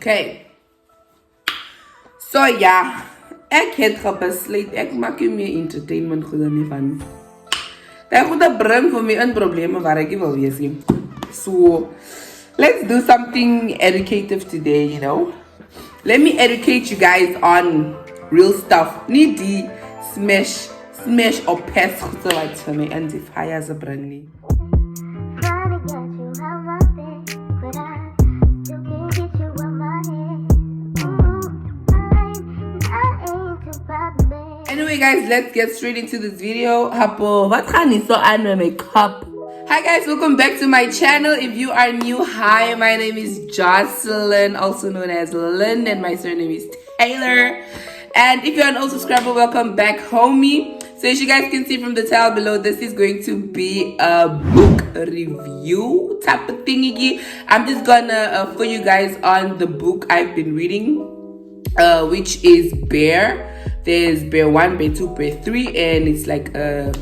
Okay. So yeah, ek het gebesluit ek maak nie meer entertainment goed nie van. Dit moet bring vir my in probleme waar ek wil wees nie. So let's do something educative today, you know. Let me educate you guys on real stuff. Nie die smash or pass goed wat vir my in die fire se bring nie. Anyway guys, let's get straight into this video. Hapo, wat gaan nie so aan met my cup? Hi guys, welcome back to my channel. If you are new, hi, my name is Jocelyn, also known as Lynn, and my surname is Taylor. And if you're an old subscriber, welcome back, homie. So as you guys can see from the title below, this is going to be a book review type of thingy. I'm just gonna fill you guys on the book I've been reading, which is Bear. There's Bear 1, Bear 2, Bear 3, and it's like a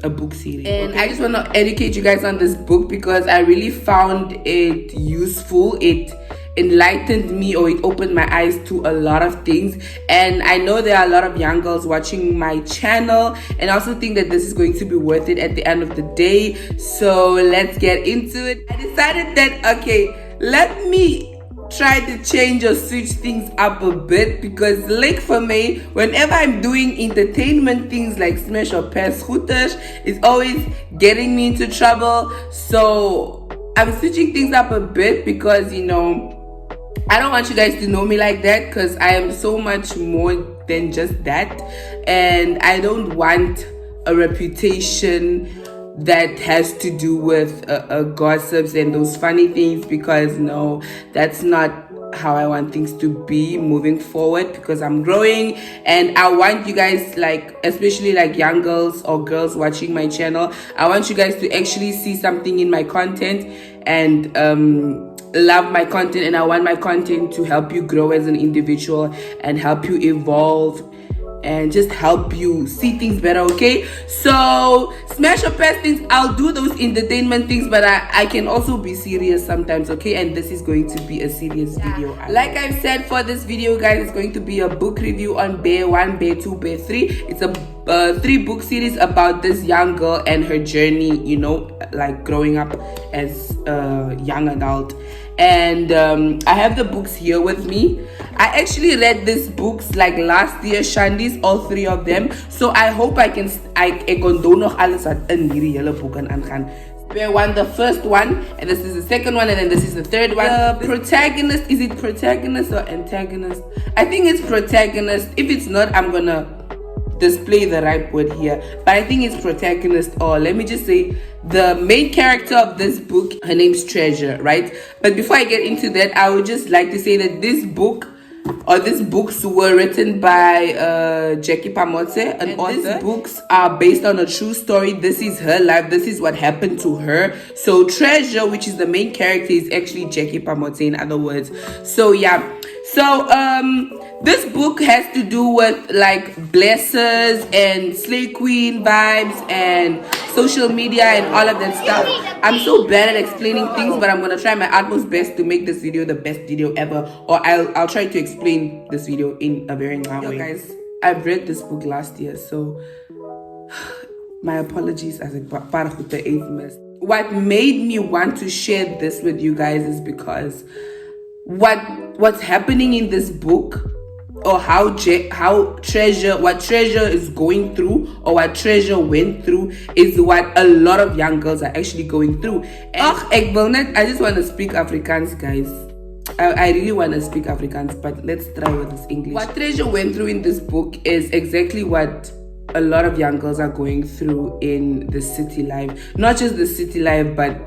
book series. And I just want to educate you guys on this book because I really found it useful. It enlightened me, or it opened my eyes to a lot of things. And I know there are a lot of young girls watching my channel, and I also think that this is going to be worth it at the end of the day. So let's get into it. I decided that, okay, let me try to change or switch things up a bit, because like for me, whenever I'm doing entertainment things like smash or pass scooters, it's always getting me into trouble. So I'm switching things up a bit because, you know, I don't want you guys to know me like that, because I am so much more than just that, and I don't want a reputation that has to do with gossips and those funny things, because no, that's not how I want things to be moving forward, because I'm growing and I want you guys, like especially like young girls or girls watching my channel, I want you guys to actually see something in my content and love my content, and I want my content to help you grow as an individual and help you evolve and just help you see things better, okay? So smash or pass things, I'll do those entertainment things, but I can also be serious sometimes, okay? And this is going to be a serious video. Like I've said, for this video guys, it's going to be a book review on Bear 1, Bear 2, Bear 3. It's a 3-book series about this young girl and her journey, you know, like growing up as a young adult. And I have the books here with me. I actually read these books like last year, Shandy's, all 3 of them. So I hope I can do nog alles wat in hierdie hele boek aangaan. Bear 1, the first one, and this is the second one, and then this is the third one. The protagonist, is it protagonist or antagonist? I think it's protagonist. If it's not, I'm gonna display the right word here, but I think it's protagonist, or let me just say the main character of this book, her name's Treasure, right? But before I get into that, I would just like to say that this book, or these books, were written by Jackie Phamotse, an author. These books are based on a true story. This is her life. This is what happened to her. So Treasure, which is the main character, is actually Jackie Phamotse, in other words. So yeah. So this book has to do with like blessers and slay queen vibes and social media and all of that stuff. I'm so bad at explaining things, but I'm gonna try my utmost best to make this video the best video ever, or I'll try to explain this video in a very nice way. Guys, I've read this book last year, so my apologies as a part of the 8th miss. What made me want to share this with you guys is because what's happening in this book, or what Treasure is going through, or what Treasure went through, is what a lot of young girls are actually going through. And I just want to speak Afrikaans, guys. I really want to speak Afrikaans, but let's try with this English. What Treasure went through in this book is exactly what a lot of young girls are going through in the city life. Not just the city life, but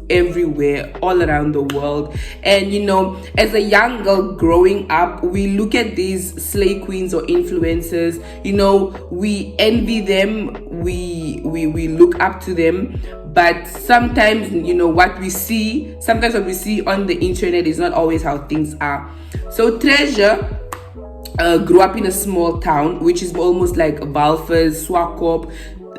everywhere, all around the world. And you know, as a young girl growing up, we look at these slay queens or influencers, you know, we envy them, we look up to them. But sometimes, you know, what we see on the internet is not always how things are. So Treasure grew up in a small town, which is almost like Valfes, Swakop.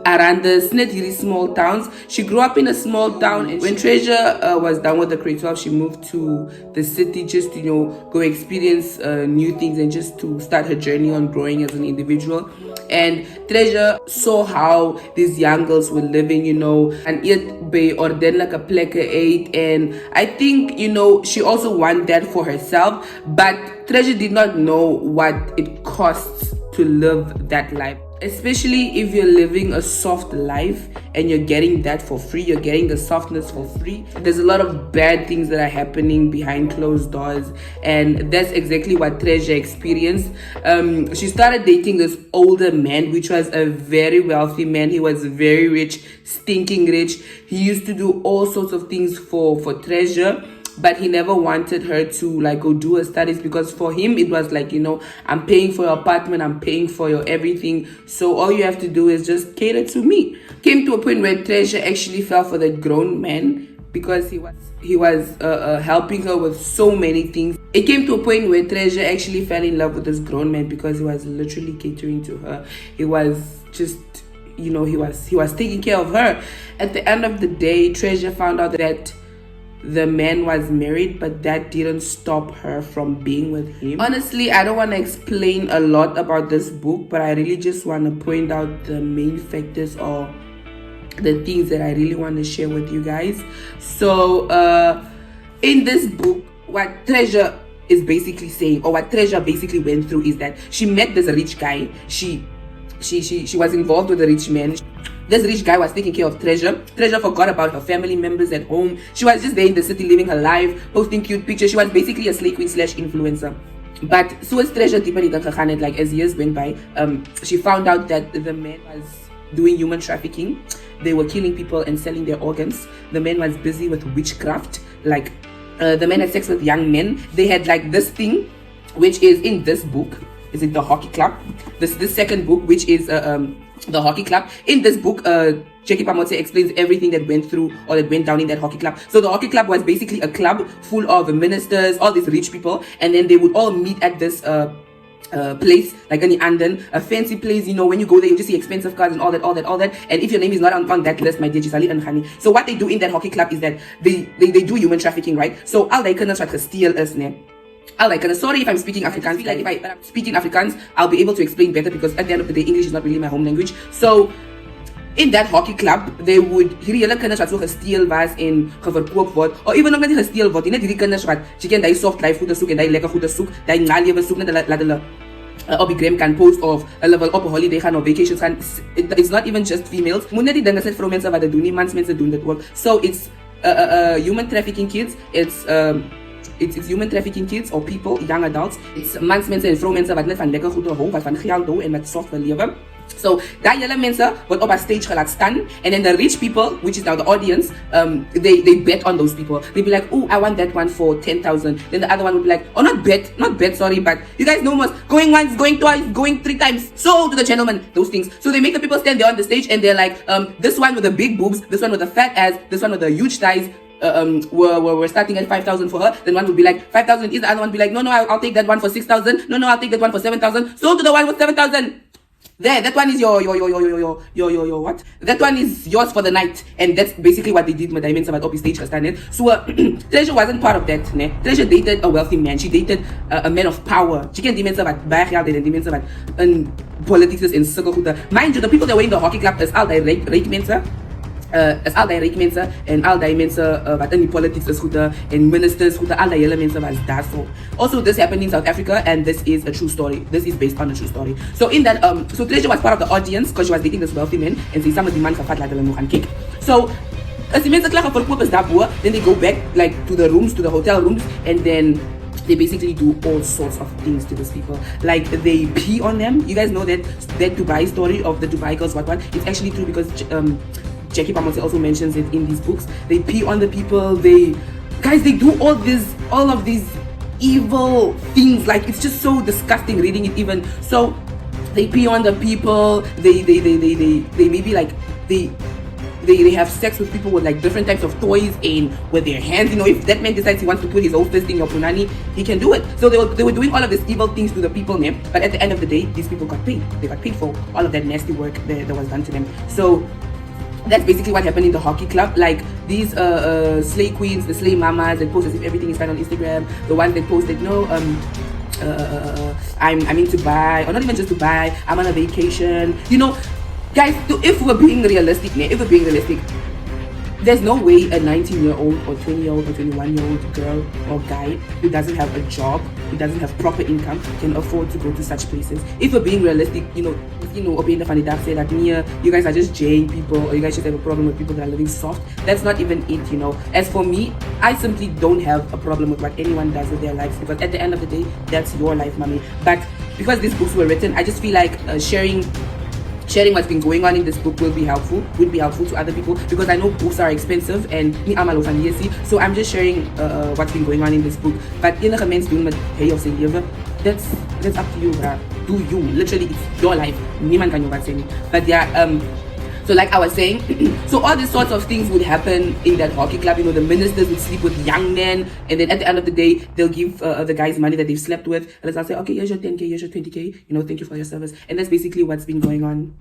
around the snitty small towns. She grew up in a small town, and when Treasure was done with the grade 12, she moved to the city just to, go experience new things and just to start her journey on growing as an individual. And Treasure saw how these young girls were living, and it be or then like a plek 8. And I think, she also wanted that for herself, but Treasure did not know what it costs to live that life. Especially if you're living a soft life and you're getting that for free, you're getting the softness for free. There's a lot of bad things that are happening behind closed doors, and that's exactly what Treasure experienced. She started dating this older man, which was a very wealthy man. He was very rich, stinking rich. He used to do all sorts of things for Treasure, but he never wanted her to go do her studies, because for him it was like, I'm paying for your apartment, I'm paying for your everything, so all you have to do is just cater to me. Came to a point where Treasure actually fell for the grown man, because he was helping her with so many things. It came to a point where Treasure actually fell in love with this grown man, because he was literally catering to her. He was just, he was taking care of her. At the end of the day, Treasure found out that the man was married, but that didn't stop her from being with him. Honestly, I don't want to explain a lot about this book, but I really just want to point out the main factors or the things that I really want to share with you guys. So in this book, what Treasure is basically saying, or what Treasure basically went through, is that she met this rich guy. She was involved with a rich man. This rich guy was taking care of Treasure. Treasure forgot about her family members at home. She was just there in the city living her life, posting cute pictures. She was basically a slay queen / influencer. But so as Treasure deeper in the like as years went by, she found out that the man was doing human trafficking. They were killing people and selling their organs. The man was busy with witchcraft. The man had sex with young men. They had this thing, which is in this book. Is it the hockey club? This second book, which is the hockey club. In this book, Phamotse explains everything that went through or that went down in that hockey club. So the hockey club was basically a club full of ministers, all these rich people, and then they would all meet at this place, like in Anden, a fancy place. When you go there, you just see expensive cars and all that. And if your name is not on that list, my dear Gisali and Hani. So what they do in that hockey club is that they do human trafficking, right? So all they can steal us, ne? Sorry if I'm speaking Afrikaans. If I'm speaking Afrikaans, I'll be able to explain better, because at the end of the day, English is not really my home language. So in that hockey club, they would hierdie hele kinders wat so gesteel was en geverkoop word, or even nog net nie gesteel word, net hierdie kinders wat chicken daai soft life goede soek en daai lekker goede soek, daai ngalewe soek, net laat hulle op die gram kan post of hulle wil op 'n holiday gaan of vacations gaan. It's not even just females. Moet net die dinge net vroumense wat dit doen, nie mansmense doen dit ook. So it's human trafficking kids. It's human trafficking kids or people, young adults. It's mansmense en vroumense wat net van lekker goede hou, wat van geld hou en wat soft wil lewe. So daai hele mense word op 'n stage gelaat staan, and then the rich people, which is now the audience, they bet on those people. They be like, oh, I want that one for 10,000. Then the other one would be like, oh, not bet, sorry, but you guys know most, going once, going twice, going 3 times. So to the gentleman, those things. So they make the people stand there on the stage, and they're like, this one with the big boobs, this one with the fat ass, this one with the huge thighs, we're starting at 5,000 for her. Then one would be like 5,000 is, the other one would be like, no, I'll take that one for 6,000. No, I'll take that one for 7,000. So to the one with 7,000. There, that one is your what? That one is yours for the night. And that's basically what they did with Diamonds about op stage gestaan. So Treasure wasn't part of that. Ne? Treasure dated a wealthy man. She dated a man of power. She can't dimension about baie geld en dimension about politics in circle. Mind you, the people that were in the hockey club is all die rijk mensen. Is al die rijk mensen en al die mensen wat in die politics is goed en ministers goed, al die hele mensen was daar so. Also, this happened in South Africa, and this is a true story. This is based on a true story. So in that, so Treasure was part of the audience because she was dating this wealthy man, and some of the man gevat laat hulle nog gaan kyk. So as die mense klaar verkoop is daarbo, then they go back like to the rooms, to the hotel rooms, and then they basically do all sorts of things to these people. Like they pee on them. You guys know that Dubai story of the Dubai girls, what? It's actually true because Phamotse also mentions it in these books. They pee on the people. They do all of these evil things. Like it's just so disgusting reading it even. So they pee on the people. They maybe like they they have sex with people with like different types of toys and with their hands. You know, if that man decides he wants to put his whole fist in your punani, he can do it. So they were doing all of these evil things to the people name, but at the end of the day, these people got paid. They got paid for all of that nasty work that was done to them. So that's basically what happened in the hockey club. Like these slay queens, the slay mamas that post as if everything is fine on Instagram, the ones that posted I'm into Dubai, or not even just Dubai, I'm on a vacation. You know, guys, if we're being realistic, there's no way a 19-year-old or 20-year-old or 21-year-old girl or guy who doesn't have a job, who doesn't have proper income, can afford to go to such places. If we're being realistic, Obeying the funny say that you guys are just jaying people, or you guys just have a problem with people that are living soft. That's not even it. As for me, I simply don't have a problem with what anyone does with their lives, because at the end of the day, that's your life, mommy. But because these books were written, I just feel like sharing what's been going on in this book would be helpful to other people, because I know books are expensive and so I'm just sharing what's been going on in this book. But in the comments doing that's up to you, bruh. Do you, literally, it's your life. But yeah, so like I was saying, so all these sorts of things would happen in that hockey club. The ministers would sleep with young men, and then at the end of the day, they'll give the guys money that they've slept with, and they'll say, okay, here's your 10K, here's your 20K, thank you for your service. And that's basically what's been going on.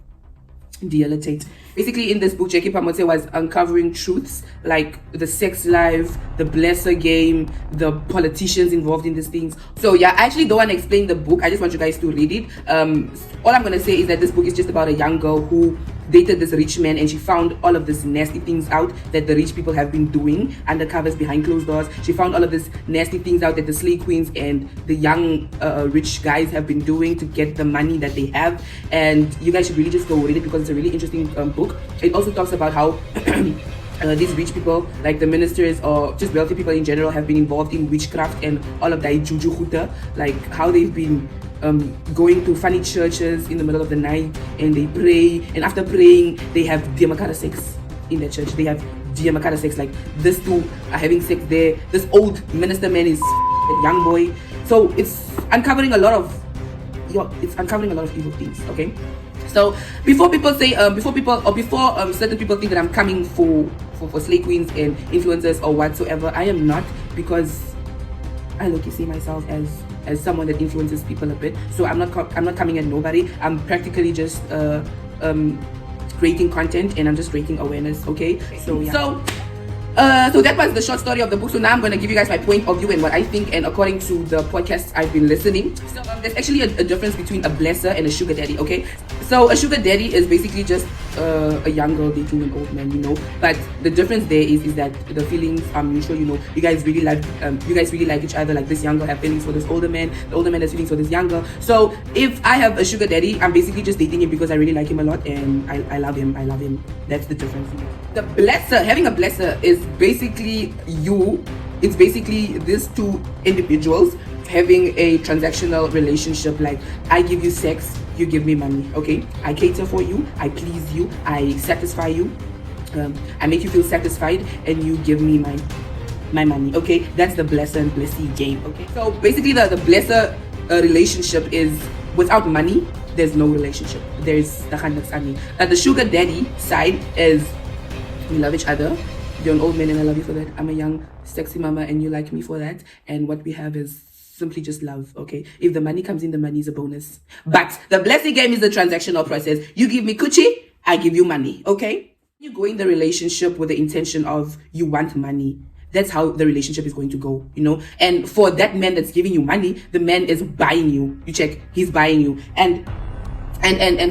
Tate. Basically, in this book, Jackie Phamotse was uncovering truths like the sex life, the blesser game, the politicians involved in these things. So yeah, I actually don't want to explain the book. I just want you guys to read it. All I'm going to say is that this book is just about a young girl who dated this rich man, and she found all of these nasty things out that the rich people have been doing undercovers behind closed doors. She found all of these nasty things out that the slave queens and the young rich guys have been doing to get the money that they have. And you guys should really just go read it, because it's a really interesting book. It also talks about how these rich people, like the ministers or just wealthy people in general, have been involved in witchcraft and all of that juju huta, like how they've been going to funny churches in the middle of the night, and they pray, and after praying they have diamakara sex in the church. They have diamakara sex, like this two are having sex there, this old minister man is a young boy. So it's uncovering a lot of evil things. Okay, so before people say before certain people think that I'm coming for slay queens and influencers or whatsoever, I am not, because I look see myself as someone that influences people a bit. So I'm not coming at nobody. I'm practically just creating content, and I'm just creating awareness. Okay, so yeah. So that was the short story of the book. So now I'm going to give you guys my point of view and what I think, and according to the podcasts I've been listening. So there's actually a difference between a blesser and a sugar daddy. Okay, so a sugar daddy is basically just a young girl dating an old man, but the difference there is that the feelings are mutual. You guys really like each other. Like this young girl have feelings for this older man, the older man has feelings for this young girl. So if I have a sugar daddy, I'm basically just dating him because I really like him a lot, and I love him. That's the difference. The blesser, having a blesser, is basically it's basically these two individuals having a transactional relationship. Like, I give you sex, you give me money. Okay, I cater for you, I please you, I satisfy you, I make you feel satisfied, and you give me my money. Okay, that's the blesser and blessee game. Okay, so basically the blesser relationship is without money. There's no relationship. There's the khandaksani. The sugar daddy side is we love each other. You're an old man and I love you for that. I'm a young sexy mama and you like me for that. And what we have is simply just love. Okay, if the money comes in, the money is a bonus. But the blessing game is the transactional process. You give me coochie, I give you money. Okay, you go in the relationship with the intention of you want money. That's how the relationship is going to go, And for that man that's giving you money, the man is buying you. You check, he's buying you. And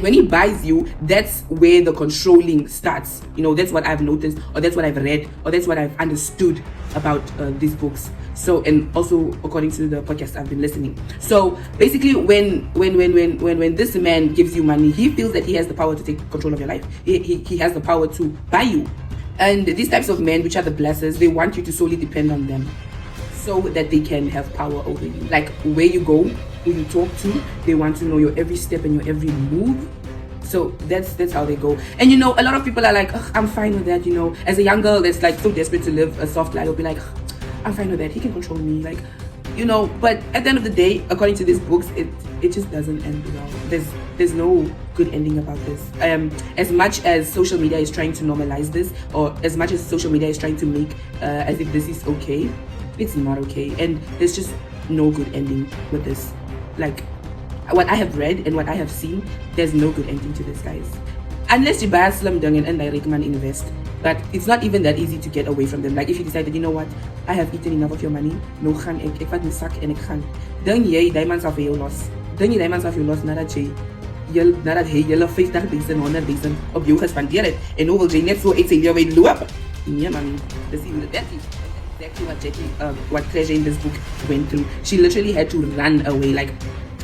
when he buys you, that's where the controlling starts. That's what I've noticed, or that's what I've read, or that's what I've understood about these books. So, and also according to the podcast I've been listening. So basically, when this man gives you money, he feels that he has the power to take control of your life. He has the power to buy you. And these types of men, which are the blessers, they want you to solely depend on them, so that they can have power over you. Like where you go, who you talk to, they want to know your every step and your every move. So that's how they go. And a lot of people are like, I'm fine with that. As a young girl that's like so desperate to live a soft life, will be like, I'm fine with that. He can control me. Like, you know. But at the end of the day, according to these books, it just doesn't end well. There's no good ending about this. As much as social media is trying to normalize this, or as much as social media is trying to make as if this is okay, it's not okay, and there's just no good ending with this. Like, what I have read and what I have seen, there's no good ending to this, guys. Unless you buy a slim dung and direct man invest. But it's not even that easy to get away from them. Like, if you decided, you know what, I have eaten enough of your money, no gaan ek vat my sak en ek gaan. Dan jy diamonds af jou los. Dan jy diamonds af jou los nadat hy julle 50,000, 100,000 op jou gespandeer het. En nou wil jy net so uit sy lewe loop. Nee man, that's exactly what what Treasure in this book went through. She literally had to run away. Like,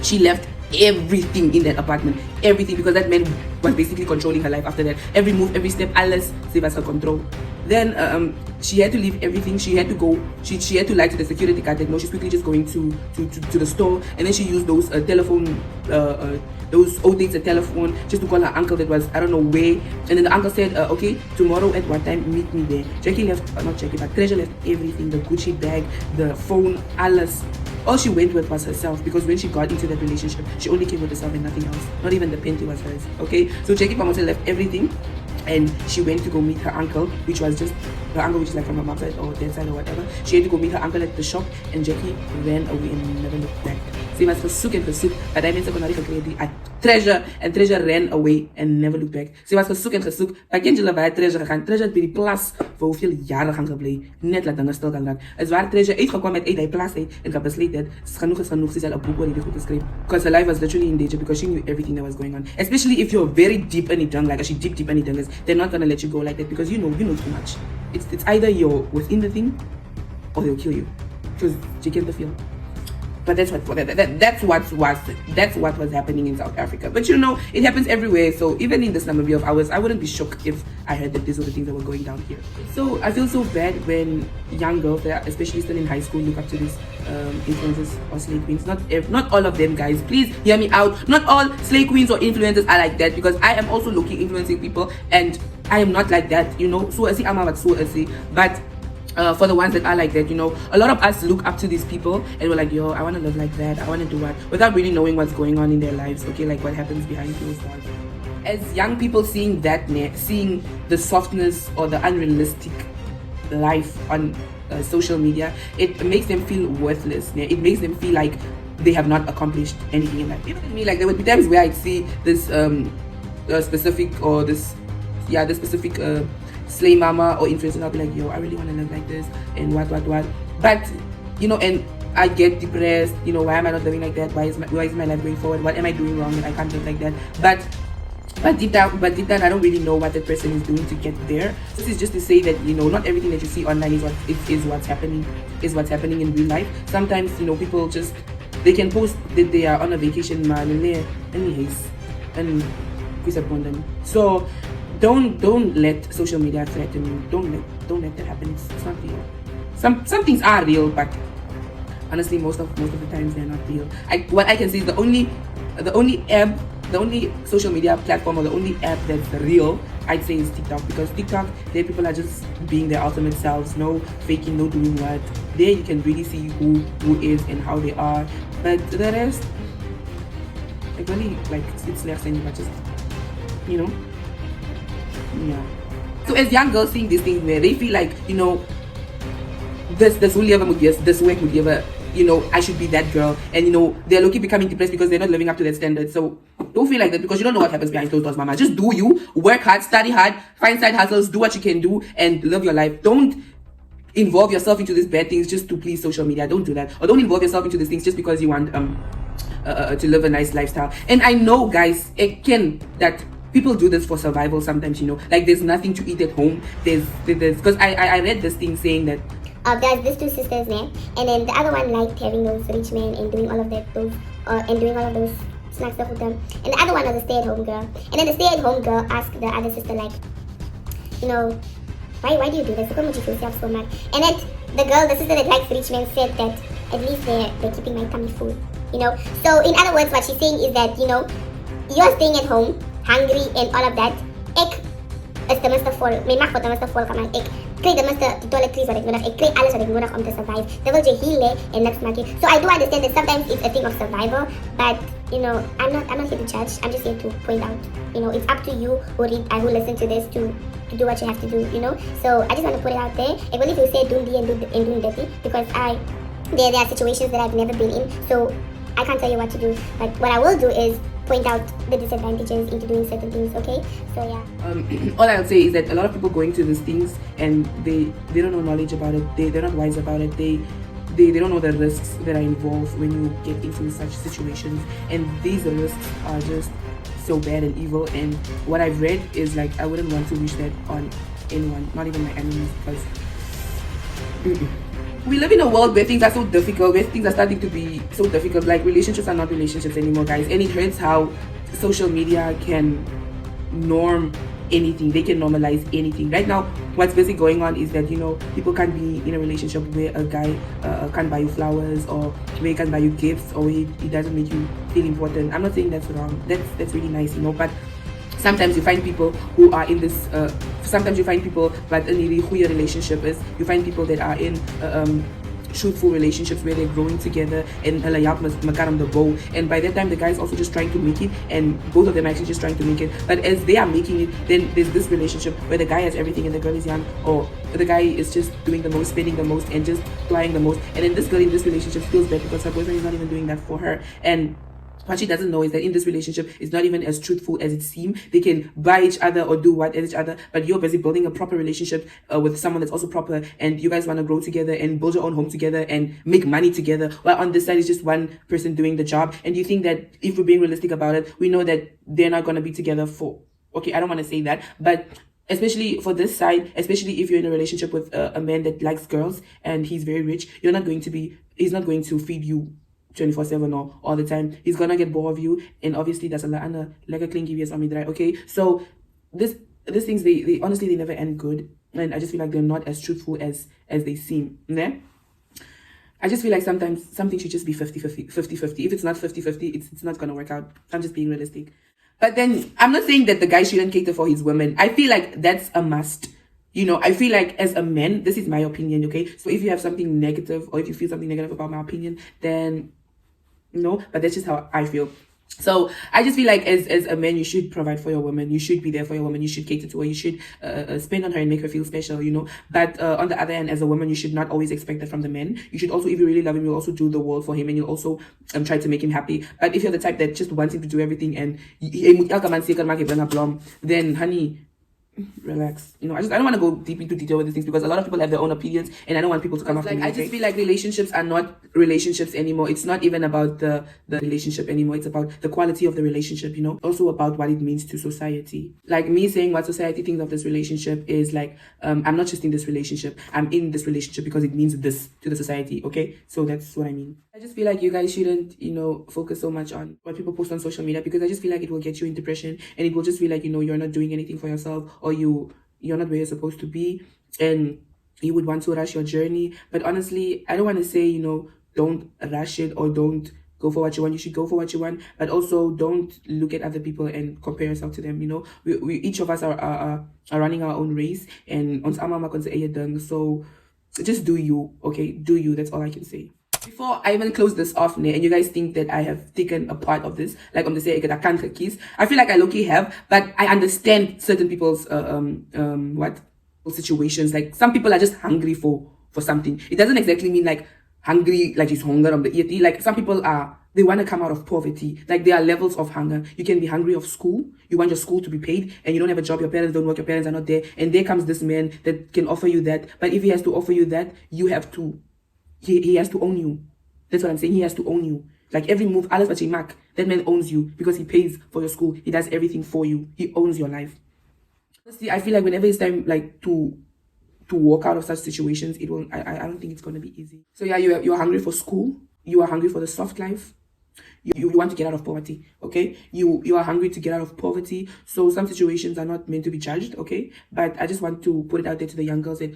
she left everything in that apartment, everything, because that man was basically controlling her life after that. Every move, every step, alles, she was her control. Then she had to leave everything. She had to go. She had to lie to the security guard that no, she's quickly just going to the store. And then she used those telephone those old dates, a telephone, just to call her uncle that was I don't know where. And then the uncle said, okay, tomorrow at what time, meet me there. Jackie left, not Jackie, but Treasure left everything, the Gucci bag, the phone, alles. All she went with was herself, because when she got into that relationship, she only came with herself and nothing else. Not even the panty was hers. Okay, so Jackie Phamotse left everything, and she went to go meet her uncle, which was just her uncle, which is like from her mom's side or dad's side or whatever. She had to go meet her uncle at the shop, and Jackie ran away and never looked back. Sy was versoek en versoek, but I mense kon haar nie gekry die Treasure, and Treasure ran away and never looked back. Sy was versoek en gesoek, maar ken julle waar Treasure gegaan? Treasure het by die plas vir hoeveel jare gaan gebly, net laat dinge stil kan raak. Is waar Treasure uitgekom het uit die plas uit en gebesluit het, genoeg is genoeg, sy sal 'n boek oor hierdie goed geskryf. Because her life was literally in danger, because she knew everything that was going on. Especially if you're very deep in it, like as she deep in it is, they're not gonna let you go like that, because you know too much. It's either you're within the thing or they'll kill you, because you get the feel. But that's what was happening in South Africa. But you know, it happens everywhere. So even in this Namibia of ours, I wouldn't be shocked if I heard that these were the things that were going down here. So I feel so bad when young girls, especially still in high school, look up to these influencers or slay queens. Not all of them, guys. Please hear me out. Not all slay queens or influencers are like that, because I am also looking influencing people, and I am not like that. You know, so but for the ones that are like that, you know, a lot of us look up to these people and we're like, yo, I want to live like that, I want to do what, without really knowing what's going on in their lives, okay, like what happens behind closed doors. As young people seeing that, seeing the softness or the unrealistic life on social media, it makes them feel worthless. It makes them feel like they have not accomplished anything in life. Even me, like there would be times where I'd see this specific slay mama or influencer, and I'll be like, yo, I really want to live like this and what. But you know, and I get depressed. You know, why am I not living like that? Why is my life going forward? What am I doing wrong that I can't live like that? But deep down, I don't really know what that person is doing to get there. This is just to say that, you know, not everything that you see online is what's happening in real life. Sometimes, you know, people just, they can post that they are on a vacation, so don't let social media threaten you. Don't let that happen. It's not real. Some things are real, but honestly, most of the times they're not real. What I can say is the only social media platform, or the only app that's real, I'd say, is TikTok. Because TikTok, there people are just being their ultimate selves, no faking, no doing what. There you can really see who is and how they are. But the rest, like really, like it's less than, but just, you know. Yeah. So as young girls seeing these things where they feel like, you know, this work would give a, you know, I should be that girl, and you know, they're becoming depressed because they're not living up to that standard. So don't feel like that, because you don't know what happens behind closed doors, mama. Just do you, work hard, study hard, find side hustles, do what you can do, and live your life. Don't involve yourself into these bad things just to please social media. Don't do that. Or don't involve yourself into these things just because you want to live a nice lifestyle. And I know, guys, again, that people do this for survival sometimes, you know, like there's nothing to eat at home. There's because I read this thing saying that there's these two sisters, man, and then the other one liked having those rich men and doing all of that, and doing all of those snack stuff with them. And the other one was a stay-at-home girl. And then the stay-at-home girl asked the other sister, like, you know, why do you do this? Why would you feel yourself so much? And then the sister that likes rich men, said that at least they're keeping my tummy full, you know. So in other words, what she's saying is that, you know, you're staying at home hungry and all of that. Ek is tenminste vol. My mag tenminste vol kan, maar kry ten minste die toiletries wat ek nodig. Ek kry alles wat ek nodig om te survive. Dit wil jy heal en niks maak nie. So I do understand that sometimes it's a thing of survival, but you know, I'm not here to judge. I'm just here to point out. You know, it's up to you who listen to this to do what you have to do. You know, so I just want to put it out there. I believe you say doing and doing dirty because there are situations that I've never been in, so I can't tell you what to do. But what I will do is point out the disadvantages into doing certain things. Okay, so yeah. All I'll say is that a lot of people going to these things and they don't know knowledge about it. They're not wise about it. They don't know the risks that are involved when you get into such situations, and these risks are just so bad and evil. And what I've read is like I wouldn't want to wish that on anyone, not even my enemies, because we live in a world where things are so difficult, where things are starting to be so difficult. Like relationships are not relationships anymore, guys, and it hurts how social media can norm anything. They can normalize anything. Right now what's basically going on is that, you know, people can't be in a relationship where a guy can't buy you flowers, or where he can't buy you gifts, or where he doesn't make you feel important. I'm not saying that's wrong. That's really nice, you know, but sometimes you find people who are in this sometimes you find people but in a goeie relationship is you find people that are in truthful relationships where they're growing together and hulle help mekaar om the bow, and by that time the guy's also just trying to make it, and both of them are actually just trying to make it. But as they are making it, then there's this relationship where the guy has everything and the girl is young, or the guy is just doing the most, spending the most, and just flying the most, and then this girl in this relationship feels bad because her boyfriend is not even doing that for her. And what she doesn't know is that in this relationship, it's not even as truthful as it seems. They can buy each other or do what at each other, but you're busy building a proper relationship with someone that's also proper, and you guys want to grow together and build your own home together and make money together, while on this side is just one person doing the job. And you think that if we're being realistic about it, we know that they're not going to be together for, okay, I don't want to say that, but especially for this side, especially if you're in a relationship with a man that likes girls and he's very rich, he's not going to feed you 24/7 or all the time. He's gonna get bored of you, and obviously that's a like a clingy vs on me, right? Okay, so these things, they honestly, they never end good, and I just feel like they're not as truthful as they seem. Yeah? I just feel like sometimes something should just be 50-50. If it's not 50-50, it's not gonna work out. I'm just being realistic. But then I'm not saying that the guy shouldn't cater for his women. I feel like that's a must. You know, I feel like as a man, this is my opinion, okay? So if you have something negative, or if you feel something negative about my opinion, then no, but that's just how I feel. So I just feel like as a man, you should provide for your woman. You should be there for your woman. You should cater to her. You should spend on her and make her feel special, you know. But on the other hand, as a woman, you should not always expect that from the man. You should also, if you really love him, you'll also do the world for him, and you'll also try to make him happy. But if you're the type that just wants him to do everything and then honey, relax. You know, I don't want to go deep into detail with these things because a lot of people have their own opinions, and I don't want people to come after me. I just feel like relationships are not relationships anymore. It's not even about the relationship anymore. It's about the quality of the relationship, you know, also about what it means to society. Like me saying what society thinks of this relationship is like, I'm not just in this relationship. I'm in this relationship because it means this to the society, okay? So that's what I mean. I just feel like you guys shouldn't, you know, focus so much on what people post on social media, because I just feel like it will get you in depression, and it will just feel like, you know, you're not doing anything for yourself, or you're not where you're supposed to be, and you would want to rush your journey. But honestly, I don't want to say, you know, don't rush it or don't go for what you want. You should go for what you want, but also don't look at other people and compare yourself to them. You know, we each of us are running our own race, and ons almal maak ons eie ding. So just do you, okay? Do you. That's all I can say. Before I even close this off, and you guys think that I have taken a part of this, like I'm to say I can't kiss, I feel like I low-key have, but I understand certain people's situations. Like some people are just hungry for something. It doesn't exactly mean like hungry, like it's hunger on the eat. Like some people they want to come out of poverty. Like there are levels of hunger. You can be hungry of school. You want your school to be paid, and you don't have a job. Your parents don't work. Your parents are not there. And there comes this man that can offer you that. But if he has to offer you that, you have to. He has to own you. That's what I'm saying. He has to own you. Like every move, alles wat jy maak, that man owns you because he pays for your school. He does everything for you. He owns your life. Honestly, I feel like whenever it's time like to walk out of such situations, it won't. I don't think it's gonna be easy. So yeah, you're hungry for school. You are hungry for the soft life. You want to get out of poverty, okay? You are hungry to get out of poverty. So some situations are not meant to be judged, okay? But I just want to put it out there to the young girls that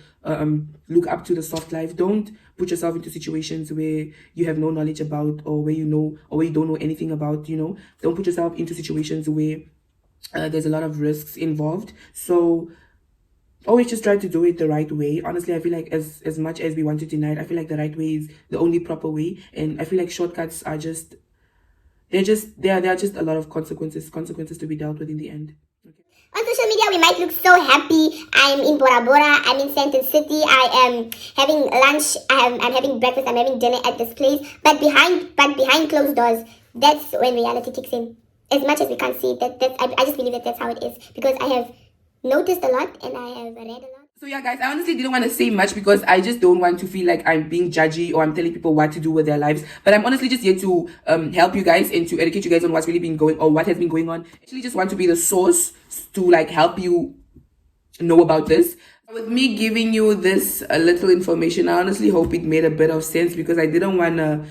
look up to the soft life. Don't put yourself into situations where you have no knowledge about, or where you know, or where you don't know anything about, you know. Don't put yourself into situations where there's a lot of risks involved. So always just try to do it the right way. Honestly, I feel like as much as we want to deny it, I feel like the right way is the only proper way. And I feel like shortcuts are just, there are just a lot of consequences to be dealt with in the end. Okay. On social media, we might look so happy. I'm in Bora Bora. I'm in Sandton City. I am having lunch. I'm having breakfast. I'm having dinner at this place. But behind closed doors, that's when reality kicks in. As much as we can't see it, I just believe that that's how it is, because I have noticed a lot and I have read a lot. So yeah, guys, I honestly didn't want to say much because I just don't want to feel like I'm being judgy or I'm telling people what to do with their lives. But I'm honestly just here to help you guys and to educate you guys on what's really been going or what has been going on. I actually just want to be the source to like help you know about this. With me giving you this little information, I honestly hope it made a bit of sense, because I didn't want to,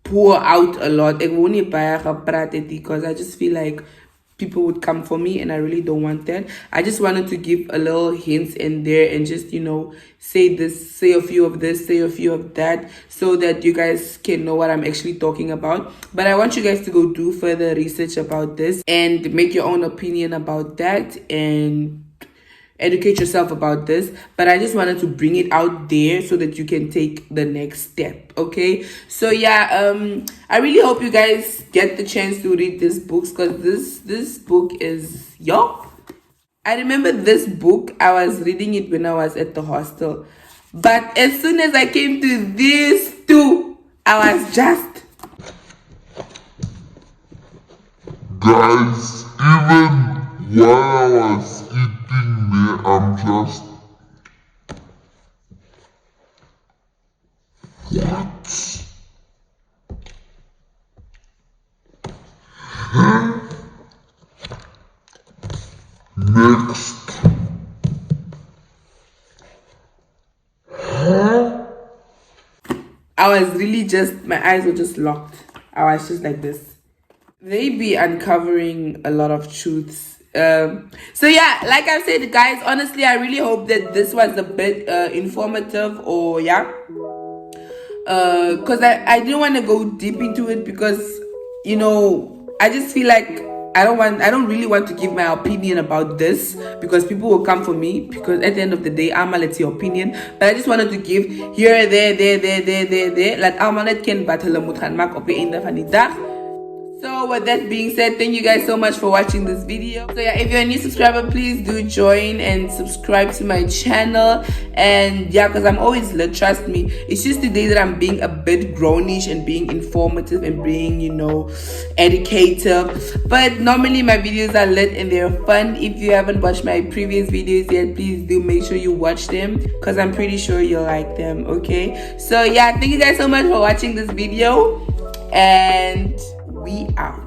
pour out a lot. Because I just feel like people would come for me and I really don't want that. I just wanted to give a little hints in there and just, say this, say a few of this, say a few of that, so that you guys can know what I'm actually talking about. But I want you guys to go do further research about this and make your own opinion about that and educate yourself about this. But I just wanted to bring it out there so that you can take the next step. Okay, so yeah, I really hope you guys get the chance to read this book, because this book is I remember this book, I was reading it when I was at the hostel, but as soon as I came to this too, I was just, guys, even while I was eating there, I'm just, what? Next. I was really just, my eyes were just locked. I was just like this. They be uncovering a lot of truths. So yeah, like I said, guys, honestly, I really hope that this was a bit informative, or because I didn't want to go deep into it, because I just feel like I don't really want to give my opinion about this, because people will come for me, because at the end of the day, I'm let's your opinion. But I just wanted to give here, there, like I'm let can battle muthan mak op in the vanidad. So with that being said, thank you guys so much for watching this video. So yeah, if you're a new subscriber, please do join and subscribe to my channel. And yeah, because I'm always lit, trust me. It's just today that I'm being a bit grownish and being informative and being, educative. But normally my videos are lit and they're fun. If you haven't watched my previous videos yet, please do make sure you watch them, because I'm pretty sure you'll like them. Okay, so yeah, thank you guys so much for watching this video, and we out.